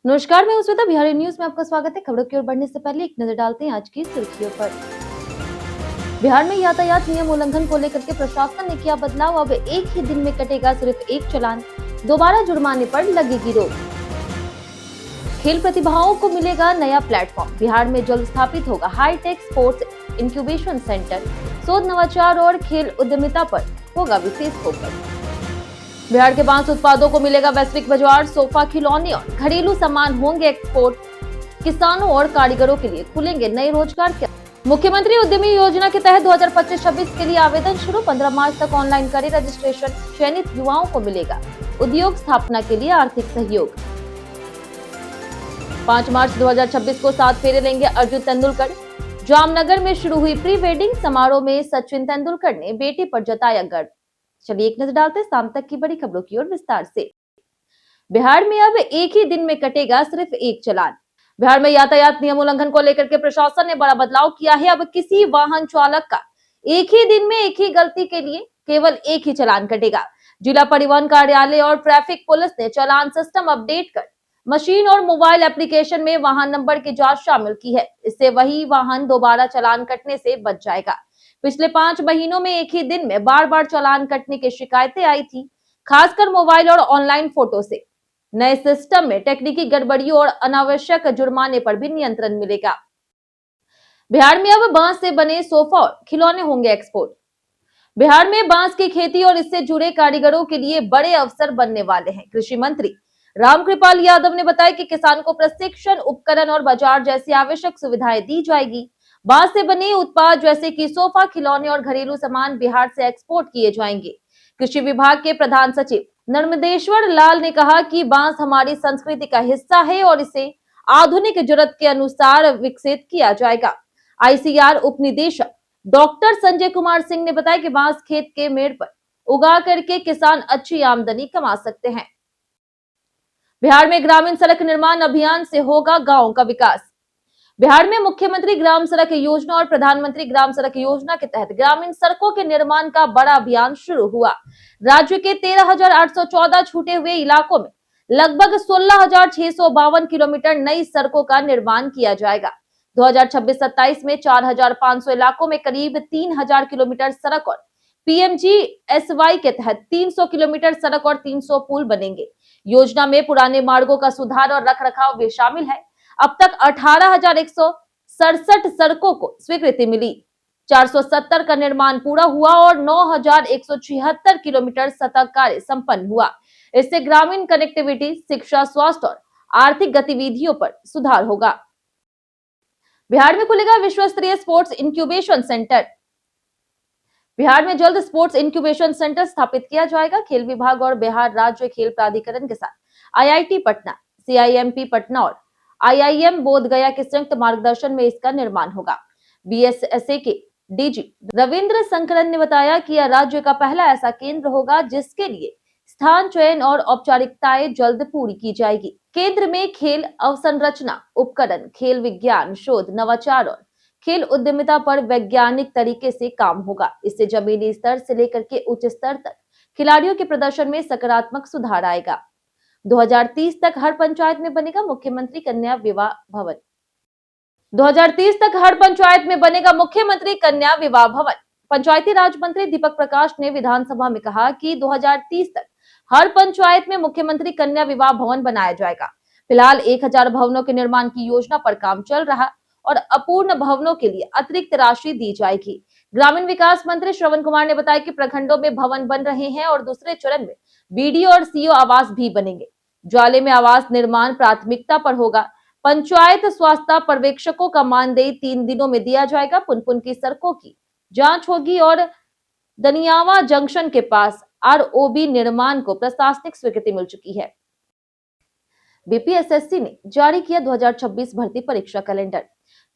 नमस्कार, मैं उस्मिता। बिहारी न्यूज में आपका स्वागत है। खबरों की ओर बढ़ने से पहले एक नजर डालते हैं आज की सुर्खियों पर। बिहार में यातायात नियम उल्लंघन को लेकर के प्रशासन ने किया बदलाव। अब एक ही दिन में कटेगा सिर्फ एक चालान, दोबारा जुर्माने पर लगेगी रोक। खेल प्रतिभाओं को मिलेगा नया प्लेटफॉर्म। बिहार में जल्द स्थापित होगा हाईटेक स्पोर्ट्स इंक्यूबेशन सेंटर। शोध, नवाचार और खेल उद्यमिता पर होगा विशेष फोकस। बिहार के बांस उत्पादों को मिलेगा वैश्विक बाजार। सोफा, खिलौने और घरेलू सामान होंगे एक्सपोर्ट। किसानों और कारीगरों के लिए खुलेंगे नए रोजगार के। मुख्यमंत्री उद्यमी योजना के तहत 2025-26 के लिए आवेदन शुरू। 15 मार्च तक ऑनलाइन करें रजिस्ट्रेशन। चयनित युवाओं को मिलेगा उद्योग स्थापना के लिए आर्थिक सहयोग। 5 मार्च 2026 को 7 फेरे लेंगे अर्जुन तेंदुलकर। जामनगर में शुरू हुई प्री वेडिंग समारोह में सचिन तेंदुलकर ने बेटे पर जताया गर्व। चलिए एक नजर डालते हैं शाम तक की बड़ी खबरों की ओर विस्तार से। बिहार में अब एक ही दिन में कटेगा सिर्फ एक चालान। बिहार में यातायात नियम उल्लंघन को लेकर के प्रशासन ने बड़ा बदलाव किया है। अब किसी वाहन चालक का एक ही दिन में एक ही गलती के लिए केवल एक ही चालान कटेगा। जिला परिवहन कार्यालय और ट्रैफिक पुलिस ने चालान सिस्टम अपडेट कर मशीन और मोबाइल एप्लीकेशन में वाहन नंबर की जांच शामिल की है। इससे वही वाहन दोबारा चालान कटने से बच जाएगा। पिछले 5 महीनों में एक ही दिन में बार बार चालान कटने की शिकायतें आई थी, खासकर मोबाइल और ऑनलाइन फोटो से। नए सिस्टम में तकनीकी गड़बड़ियों और अनावश्यक जुर्माने पर भी नियंत्रण मिलेगा। बिहार में अब बांस से बने सोफा और खिलौने होंगे एक्सपोर्ट। बिहार में बांस की खेती और इससे जुड़े कारीगरों के लिए बड़े अवसर बनने वाले हैं। कृषि मंत्री रामकृपाल यादव ने बताया कि किसान को प्रशिक्षण, उपकरण और बाजार जैसी आवश्यक सुविधाएं दी जाएगी। बांस से बने उत्पाद जैसे कि सोफा, खिलौने और घरेलू सामान बिहार से एक्सपोर्ट किए जाएंगे। कृषि विभाग के प्रधान सचिव नर्मदेश्वर लाल ने कहा कि बांस हमारी संस्कृति का हिस्सा है और इसे आधुनिक जरूरत के अनुसार विकसित किया जाएगा। आईसीआर उप निदेशक डॉक्टर संजय कुमार सिंह ने बताया कि बांस खेत के मेड़ पर उगा करके किसान अच्छी आमदनी कमा सकते हैं। बिहार में ग्रामीण सड़क निर्माण अभियान से होगा गांव का विकास। बिहार में मुख्यमंत्री ग्राम सड़क योजना और प्रधानमंत्री ग्राम सड़क योजना के तहत ग्रामीण सड़कों के निर्माण का बड़ा अभियान शुरू हुआ। राज्य के 13,814 छूटे हुए इलाकों में लगभग 16,652 किलोमीटर नई सड़कों का निर्माण किया जाएगा। 2026-27 में 4,500 इलाकों में करीब 3,000 किलोमीटर सड़क और पीएमजीएसवाई के तहत 300 किलोमीटर सड़क और 300 पुल बनेंगे। योजना में पुराने मार्गों का सुधार और रखरखाव भी शामिल है। अब तक 18,167 सड़कों को स्वीकृति मिली, 470 का निर्माण पूरा हुआ और 9,176 किलोमीटर सतत कार्य संपन्न हुआ। इससे ग्रामीण कनेक्टिविटी, शिक्षा, स्वास्थ्य और आर्थिक गतिविधियों पर सुधार होगा। बिहार में खुलेगा विश्व स्तरीय स्पोर्ट्स इंक्यूबेशन सेंटर। बिहार में जल्द स्पोर्ट्स इंक्यूबेशन सेंटर स्थापित किया जाएगा। खेल विभाग और बिहार राज्य खेल प्राधिकरण के साथ आईआईटी पटना, सीआईएमपी पटना और आईआईएम बोधगया के संयुक्त मार्गदर्शन में इसका निर्माण होगा। बीएसएसए के डीजी रविंद्र शंकरन ने बताया कि यह राज्य का पहला ऐसा केंद्र होगा जिसके लिए स्थान चयन और औपचारिकताएं जल्द पूरी की जाएगी। केंद्र में खेल अवसंरचना, उपकरण, खेल विज्ञान, शोध, नवाचार और खेल उद्यमिता पर वैज्ञानिक तरीके से काम होगा। इससे जमीनी स्तर से लेकर के उच्च स्तर तक खिलाड़ियों के प्रदर्शन में सकारात्मक सुधार आएगा। 2030 तक हर पंचायत में बनेगा मुख्यमंत्री कन्या विवाह भवन। 2030 तक हर पंचायत में बनेगा मुख्यमंत्री कन्या विवाह भवन। पंचायती राज मंत्री दीपक प्रकाश ने विधानसभा में कहा कि 2030 तक हर पंचायत में मुख्यमंत्री कन्या विवाह भवन बनाया जाएगा। फिलहाल 1,000 भवनों के निर्माण की योजना पर काम चल रहा और अपूर्ण भवनों के लिए अतिरिक्त राशि दी जाएगी। ग्रामीण विकास मंत्री श्रवण कुमार ने बताया कि प्रखंडों में भवन बन रहे हैं और दूसरे चरण में बीडीओ और सीओ आवास भी बनेंगे। ज्वाले में आवास निर्माण प्राथमिकता पर होगा। पंचायत स्वास्थ्य पर्यवेक्षकों का मानदेय 3 दिनों में दिया जाएगा। पुनपुन की सड़कों की जांच होगी और दनियावा जंक्शन के पास आरओबी निर्माण को प्रशासनिक स्वीकृति मिल चुकी है। बीपीएसएससी ने जारी किया 2026 भर्ती परीक्षा calendar.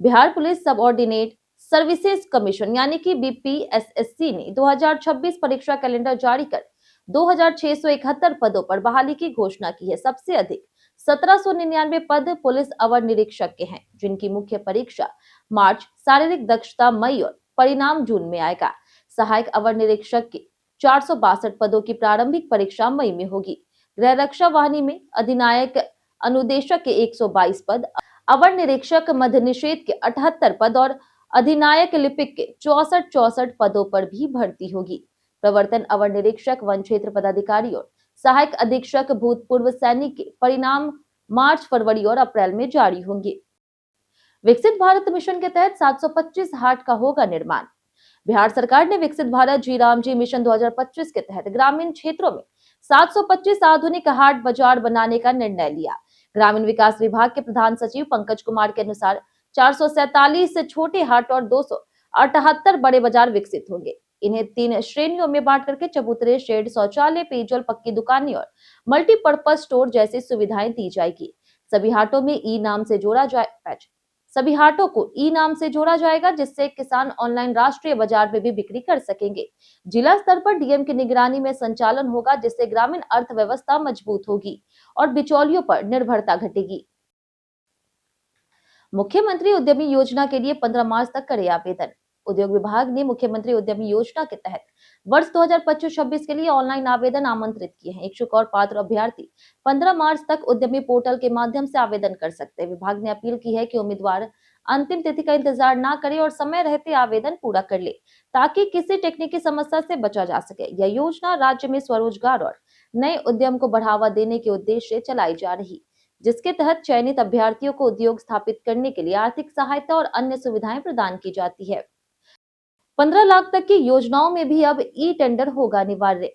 Bihar police subordinate services commission यानी कि बीपीएसएससी ने 2026 परीक्षा कैलेंडर जारी कर 2,671 पदों पर बहाली की घोषणा की है। सबसे अधिक 1799 पद पुलिस अवर निरीक्षक के हैं, जिनकी मुख्य परीक्षा मार्च, शारीरिक दक्षता मई और परिणाम जून में आएगा। सहायक अवर निरीक्षक के 462 पदों की प्रारंभिक परीक्षा मई में होगी। गृह रक्षा वाहिनी में अधिनायक अनुदेशक के 122 पद, अवर निरीक्षक मध्य निषेध के 78 पद और अधिनायक लिपिक के 64 पदों पर भी भर्ती होगी। प्रवर्तन अवर निरीक्षक, वन क्षेत्र पदाधिकारी और सहायक अधीक्षक भूतपूर्व सैनिक के परिणाम मार्च, फरवरी और अप्रैल में जारी होंगे। विकसित भारत मिशन के तहत 725 हाट का होगा निर्माण। बिहार सरकार ने विकसित भारत जी राम जी मिशन 2025 के तहत ग्रामीण क्षेत्रों में 725 आधुनिक हाट बाजार बनाने का निर्णय लिया। ग्रामीण विकास विभाग के प्रधान सचिव पंकज कुमार के अनुसार 447 छोटे हाट और 278 बड़े बाजार विकसित होंगे। इन्हें 3 श्रेणियों में बांट करके चबूतरे, शेड, शौचालय, पेयजल, पक्की दुकानें और मल्टीपर्पज स्टोर जैसी सुविधाएं दी जाएगी। सभी हाटों को ई नाम से जोड़ा जाएगा, जिससे किसान ऑनलाइन राष्ट्रीय बाजार में भी बिक्री कर सकेंगे। जिला स्तर पर डीएम की निगरानी में संचालन होगा, जिससे ग्रामीण अर्थव्यवस्था मजबूत होगी और बिचौलियों पर निर्भरता घटेगी। मुख्यमंत्री उद्यमी योजना के लिए 15 मार्च तक करे आवेदन। उद्योग विभाग ने मुख्यमंत्री उद्यमी योजना के तहत वर्ष 2025-26 के लिए ऑनलाइन आवेदन आमंत्रित किए हैं। इच्छुक और पात्र अभ्यर्थी 15 मार्च तक उद्यमी पोर्टल के माध्यम से आवेदन कर सकते हैं। विभाग ने अपील की है कि उम्मीदवार अंतिम तिथि का इंतजार न करे और समय रहते आवेदन पूरा कर ले, ताकि किसी तकनीकी समस्या से बचा जा सके। यह योजना राज्य में स्वरोजगार और नए उद्यम को बढ़ावा देने के उद्देश्य से चलाई जा रही, जिसके तहत चयनित अभ्यर्थियों को उद्योग स्थापित करने के लिए आर्थिक सहायता और अन्य सुविधाएं प्रदान की जाती है। 15 लाख तक की योजनाओं में भी अब ई टेंडर होगा अनिवार्य।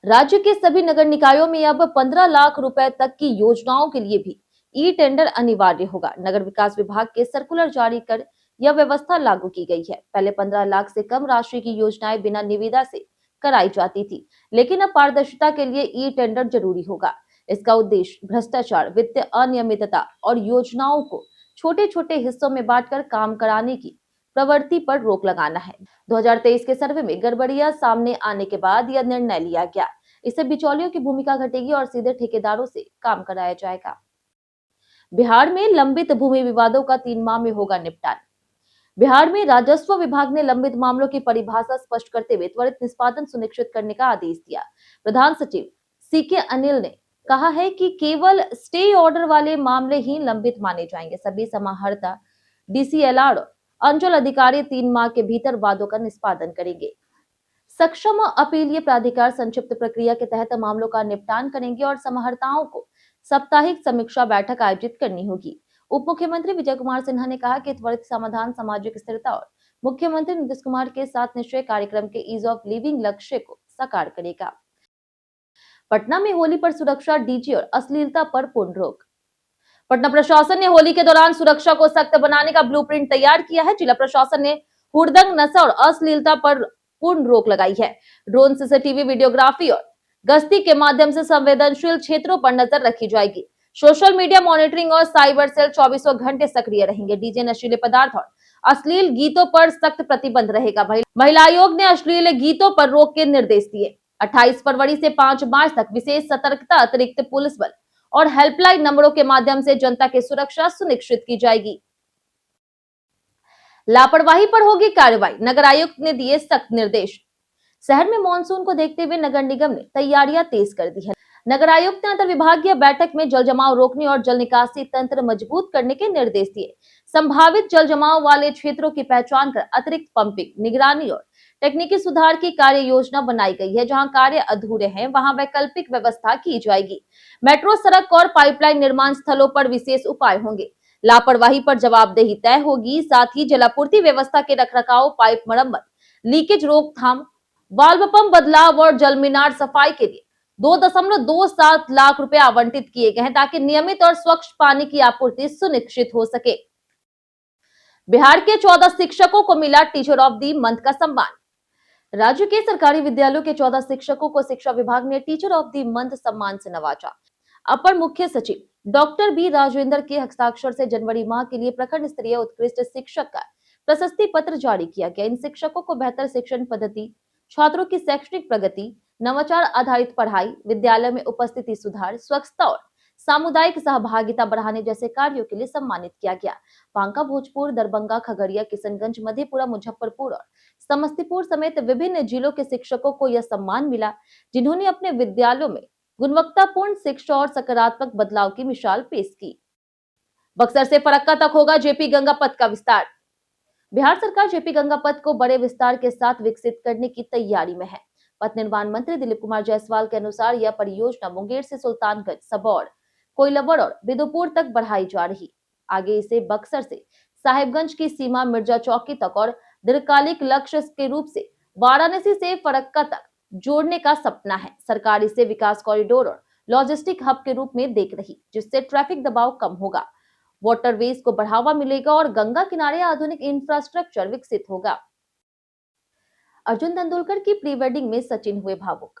राज्य के सभी नगर निकायों में अब 15 लाख रुपए तक की योजनाओं के लिए भी ई टेंडर अनिवार्य होगा। नगर विकास विभाग के सर्कुलर जारी कर यह व्यवस्था लागू की गई है। पहले 15 लाख से कम राशि की योजनाएं बिना निविदा से कराई जाती थी, लेकिन अब पारदर्शिता के लिए ई टेंडर जरूरी होगा। इसका उद्देश्य भ्रष्टाचार, वित्तीय अनियमितता और योजनाओं को छोटे छोटे हिस्सों में बांटकर काम कराने की प्रवृत्ति पर रोक लगाना है। 2023 के सर्वे में गड़बड़ियां सामने आने के बाद यह निर्णय लिया गया। इससे बिचौलियों की भूमिका घटेगी और सीधे ठेकेदारों से काम कराया जाएगा। बिहार में लंबित भूमि विवादों का 3 माह में होगा निपटान। बिहार में राजस्व विभाग ने लंबित मामलों की परिभाषा स्पष्ट करते हुए त्वरित निष्पादन सुनिश्चित करने का आदेश दिया। प्रधान सचिव सीके अनिल ने कहा है कि केवल स्टे ऑर्डर वाले मामले ही लंबित माने जाएंगे। सभी समाहर्ता, डीसीएलआर और अंचल अधिकारी 3 माह के भीतर वादों का निष्पादन करेंगे। सक्षम अपीलीय प्राधिकार संक्षिप्त प्रक्रिया के तहत मामलों का निपटान करेंगे और समाहर्ताओं को साप्ताहिक समीक्षा बैठक आयोजित करनी होगी। उप मुख्यमंत्री विजय कुमार सिन्हा ने कहा कि त्वरित समाधान सामाजिक स्थिरता और मुख्यमंत्री नीतीश कुमार के साथ निश्चय कार्यक्रम के ईज ऑफ लिविंग लक्ष्य को साकार करेगा। पटना में होली पर सुरक्षा, डीजे और अश्लीलता पर पूर्ण रोक। पटना प्रशासन ने होली के दौरान सुरक्षा को सख्त बनाने का ब्लूप्रिंट तैयार किया है। जिला प्रशासन ने हुड़दंग, नशा और अश्लीलता पर पूर्ण रोक लगाई है। ड्रोन, सीसीटीवी, वीडियोग्राफी और गश्ती के माध्यम से संवेदनशील क्षेत्रों पर नजर रखी जाएगी। सोशल मीडिया मॉनिटरिंग और साइबर सेल 24 घंटे सक्रिय रहेंगे। डीजे, नशीले पदार्थ और अश्लील गीतों पर सख्त प्रतिबंध रहेगा। महिला आयोग ने अश्लील गीतों पर रोक के निर्देश दिए। 28 फरवरी से 5 मार्च तक विशेष सतर्कता, अतिरिक्त पुलिस बल और हेल्पलाइन नंबरों के माध्यम से जनता की सुरक्षा सुनिश्चित की जाएगी। लापरवाही पर होगी कार्रवाई, नगर आयुक्त ने दिए सख्त निर्देश। शहर में मानसून को देखते हुए नगर निगम ने तैयारियां तेज कर दी है। नगर आयुक्त ने अंतर विभागीय बैठक में जल जमाव रोकने और जल निकासी तंत्र मजबूत करने के निर्देश दिए। संभावित जल जमाव वाले क्षेत्रों की पहचान कर अतिरिक्त पंपिंग, निगरानी और तकनीकी सुधार की कार्य योजना बनाई गई है। जहां कार्य अधूरे हैं, वहां वैकल्पिक व्यवस्था की जाएगी। मेट्रो, सड़क और पाइपलाइन निर्माण स्थलों पर विशेष उपाय होंगे। लापरवाही पर जवाबदेही तय होगी। साथ ही जलापूर्ति व्यवस्था के रखरखाव, पाइप मरम्मत, लीकेज रोकथाम, वाल्व पंप बदलाव और जल मीनार सफाई के लिए 2.27 लाख रुपए आवंटित किए गए हैं, ताकि नियमित और स्वच्छ पानी की आपूर्ति सुनिश्चित हो सके। बिहार के 14 शिक्षकों को मिला टीचर ऑफ द मंथ का सम्मान। राज्य के सरकारी विद्यालयों के 14 शिक्षकों को शिक्षा विभाग ने टीचर ऑफ द मंथ सम्मान से नवाजा। अपर मुख्य सचिव डॉक्टर बी राजेंद्र के हस्ताक्षर से जनवरी माह के लिए प्रखंड स्तरीय उत्कृष्ट शिक्षक का प्रशस्ति पत्र जारी किया गया। इन शिक्षकों को बेहतर शिक्षण पद्धति, छात्रों की शैक्षणिक प्रगति, नवाचार आधारित पढ़ाई, विद्यालय में उपस्थिति सुधार, स्वच्छता और सामुदायिक सहभागिता बढ़ाने जैसे कार्यों के लिए सम्मानित किया गया। बांका, भोजपुर, दरभंगा, खगड़िया, किशनगंज, मधेपुरा, मुजफ्फरपुर और समस्तीपुर समेत विभिन्न जिलों के शिक्षकों को यह सम्मान मिला, जिन्होंने अपने विद्यालयों में गुणवत्तापूर्ण शिक्षा और सकारात्मक बदलाव की मिसाल पेश की। बक्सर से फरक्का तक होगा जेपी गंगा पथ का विस्तार। बिहार सरकार जेपी गंगा पथ को बड़े विस्तार के साथ विकसित करने की तैयारी में है। पथ निर्माण मंत्री दिलीप कुमार जायसवाल के अनुसार यह परियोजना मुंगेर से सुल्तानगंज, सबौर, कोइलवर और बिदुपुर तक बढ़ाई जा रही। आगे इसे बक्सर से साहिबगंज की सीमा मिर्जा चौकी तक और दीर्घकालिक लक्ष्य के रूप से वाराणसी से फरक्का तक जोड़ने का सपना है। सरकार इसे विकास कॉरिडोर और लॉजिस्टिक हब के रूप में देख रही, जिससे ट्रैफिक दबाव कम होगा, वाटरवेज को बढ़ावा मिलेगा और गंगा किनारे आधुनिक इंफ्रास्ट्रक्चर विकसित होगा। अर्जुन तेंदुलकर की प्री वेडिंग में सचिन हुए भावुक।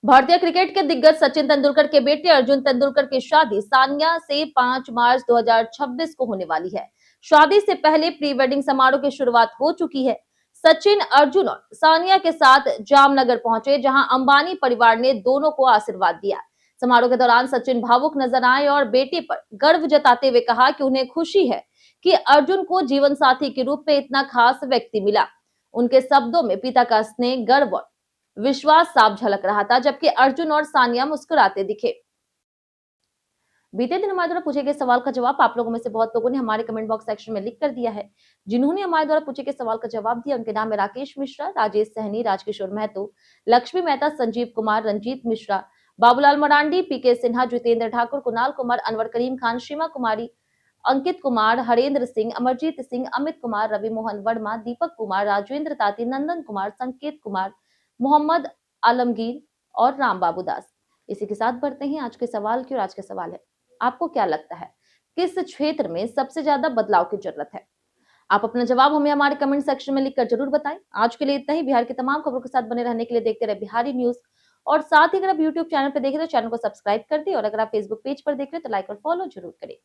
भारतीय क्रिकेट के दिग्गज सचिन तेंदुलकर के बेटे अर्जुन तेंदुलकर की शादी सानिया से 5 मार्च 2026 को होने वाली है। शादी से पहले प्री वेडिंग समारोह की शुरुआत हो चुकी है। सचिन, अर्जुन और सानिया के साथ जामनगर पहुंचे, जहां अंबानी परिवार ने दोनों को आशीर्वाद दिया। समारोह के दौरान सचिन भावुक नजर आए और बेटे पर गर्व जताते हुए कहा कि उन्हें खुशी है कि अर्जुन को जीवन साथी के रूप में इतना खास व्यक्ति मिला। उनके शब्दों में पिता का स्नेह, गर्व और विश्वास साफ झलक रहा था, जबकि अर्जुन और सानिया मुस्कुराते दिखे। बीते दिन हमारे द्वारा पूछे गए सवाल का जवाब आप लोगों में से बहुत लोगों ने हमारे कमेंट बॉक्स सेक्शन में लिख कर दिया है। जिन्होंने हमारे द्वारा पूछे गए सवाल का जवाब दिया उनके नाम है राकेश मिश्रा, राजेश सहनी, राजकिशोर महतो, लक्ष्मी मेहता, संजीव कुमार, रंजीत मिश्रा, बाबूलाल मरांडी, पीके सिन्हा, जितेंद्र ठाकुर, कुणाल कुमार, अनवर करीम खान, सीमा कुमारी, अंकित कुमार, हरेंद्र सिंह, अमरजीत सिंह, अमित कुमार, रवि मोहन वर्मा, दीपक कुमार, राजेंद्र ताती, नंदन कुमार, संकेत कुमार, मोहम्मद आलमगीर और राम बाबू दास। इसी के साथ बढ़ते हैं आज के सवाल की। और आज का सवाल है, आपको क्या लगता है किस क्षेत्र में सबसे ज्यादा बदलाव की जरूरत है? आप अपना जवाब हमें हमारे कमेंट सेक्शन में लिखकर जरूर बताएं। आज के लिए इतना ही। बिहार की तमाम खबरों के साथ बने रहने के लिए देखते रहे बिहारी न्यूज। और साथ ही अगर आप यूट्यूब चैनल पर देख रहे हो, चैनल को सब्सक्राइब कर दे, और अगर आप फेसबुक पेज पर देख रहे हो तो लाइक और फॉलो जरूर करें।